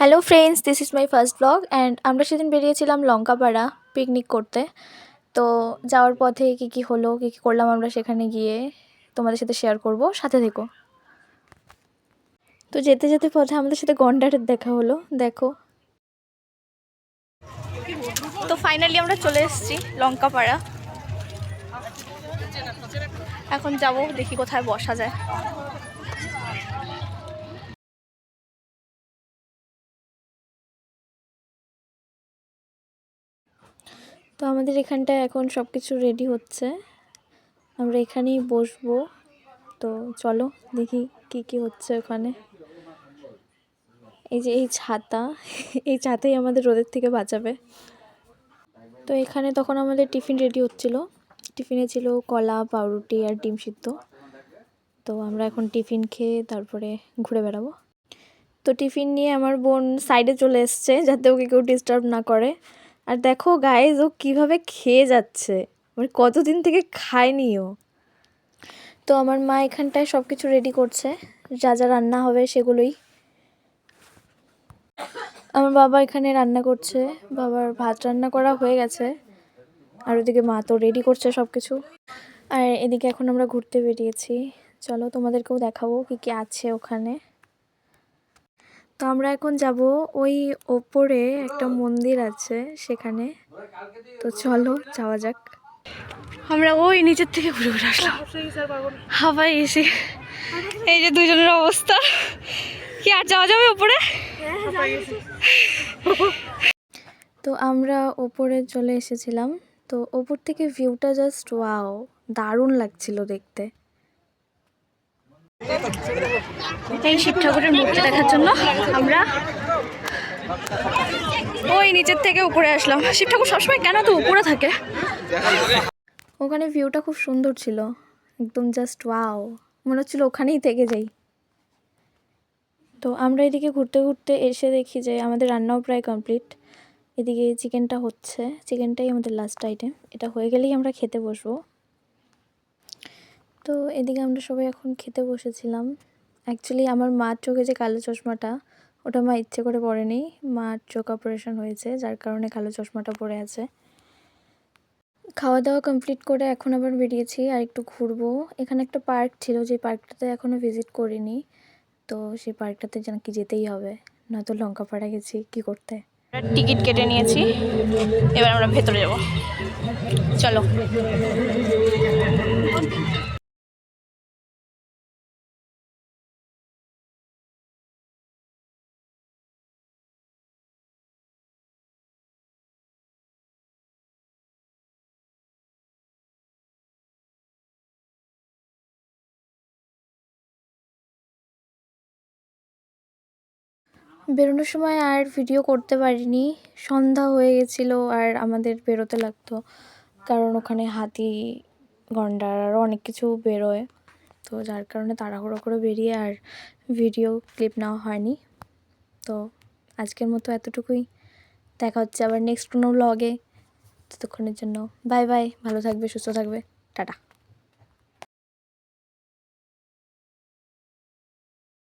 Hello friends, this is my first blog and আমরা সেদিন বেরিয়েছিলাম লঙ্কাপাড়া পিকনিক করতে। তো যাওয়ার পথে কী হলো, কী করলাম আমরা সেখানে গিয়ে তোমাদের সাথে শেয়ার করব, সাথে থেকো। তো যেতে যেতে পথে আমাদের সাথে গন্ডারের দেখা হলো, দেখো। তো ফাইনালি আমরা চলে এসেছি লঙ্কাপাড়া। এখন যাব, দেখি কোথায় বসা যায়। তো আমাদের এখানটায় এখন সব কিছু রেডি হচ্ছে, আমরা এখানেই বসবো। তো চলো দেখি কি হচ্ছে ওখানে। এই যে এই ছাতা, এই ছাতাই আমাদের রোদের থেকে বাঁচাবে। তো এখানে তখন আমাদের টিফিন রেডি হচ্ছিল। টিফিনে ছিল কলা, পাউরুটি আর ডিম সিদ্ধ। তো আমরা এখন টিফিন খেয়ে তারপরে ঘুরে বেড়াবো। তো টিফিন নিয়ে আমার বোন সাইডে চলে এসছে যাতে ওকে কেউ ডিস্টার্ব না করে। আর দেখো গাইজ, ও কীভাবে খেয়ে যাচ্ছে, মানে কতদিন থেকে খায়নি ও। তো আমার মা এখানটায় সব কিছু রেডি করছে, যা যা রান্না হবে সেগুলোই। আমার বাবা এখানে রান্না করছে, বাবার ভাত রান্না করা হয়ে গেছে, আর ওদিকে মা তো রেডি করছে সব কিছু। আর এদিকে এখন আমরা ঘুরতে বেরিয়েছি, চলো তোমাদেরকেও দেখাবো কি আছে ওখানে। তো আমরা এখন যাব ওই ওপরে একটা মন্দির আছে সেখানে, তো চলো যাওয়া যাক। আমরা ওই নিচের থেকে ঘুরে ঘুরে আসলাম, হাওয়ায় এসে। এই যে দুইজনের অবস্থা, কি আর যাওয়া যাবে ওপরে? তো আমরা ওপরে চলে এসেছিলাম। তো ওপর থেকে ভিউটা জাস্ট ওয়াও, দারুণ লাগছিল দেখতে। এই শিব ঠাকুরের মূর্তি দেখার জন্য আমরা ওই নিচের থেকে উপরে আসলাম। শিব ঠাকুর সবসময় কেন তো উপরে থাকে? ওখানে ভিউটা খুব সুন্দর ছিল, একদম জাস্ট ওয়াও, মনে হচ্ছিল ওখানেই থেকে যাই। তো আমরা এদিকে ঘুরতে ঘুরতে এসে দেখি যে আমাদের রান্নাও প্রায় কমপ্লিট। এদিকে চিকেনটা হচ্ছে, চিকেনটাই আমাদের লাস্ট আইটেম, এটা হয়ে গেলেই আমরা খেতে বসবো। তো এদিকে আমরা সবাই এখন খেতে বসেছিলাম। অ্যাকচুয়ালি আমার মার চোখে যে কালো চশমাটা, ওটা মা ইচ্ছে করে পরেনি, মার চোখ অপারেশন হয়েছে যার কারণে কালো চশমাটা পরে আছে। খাওয়া দাওয়া কমপ্লিট করে এখন আবার বেরিয়েছি আর একটু ঘুরবো। এখানে একটা পার্ক ছিল, যে পার্কটাতে এখনও ভিজিট করিনি। তো সেই পার্কটাতে যেন কি যেতেই হবে, নয়তো লঙ্কাপাড়া গেছি কি করতে। টিকিট কেটে নিয়েছি, এবার আমরা ভেতরে যাব, চলো। বেরোনোর সময় আর ভিডিও করতে পারিনি, সন্ধ্যা হয়ে গেছিলো আর আমাদের বেরোতে লাগতো, কারণ ওখানে হাতি, গন্ডার আরও অনেক কিছু বেরোয়। তো যার কারণে তাড়াহুড়ো করে বেরিয়ে আর ভিডিও ক্লিপ নেওয়া হয়নি। তো আজকের মতো এতটুকুই, দেখা হচ্ছে আবার নেক্সট কোনো ব্লগে। ততক্ষণের জন্য বাই বাই, ভালো থাকবে, সুস্থ থাকবে, টাটা।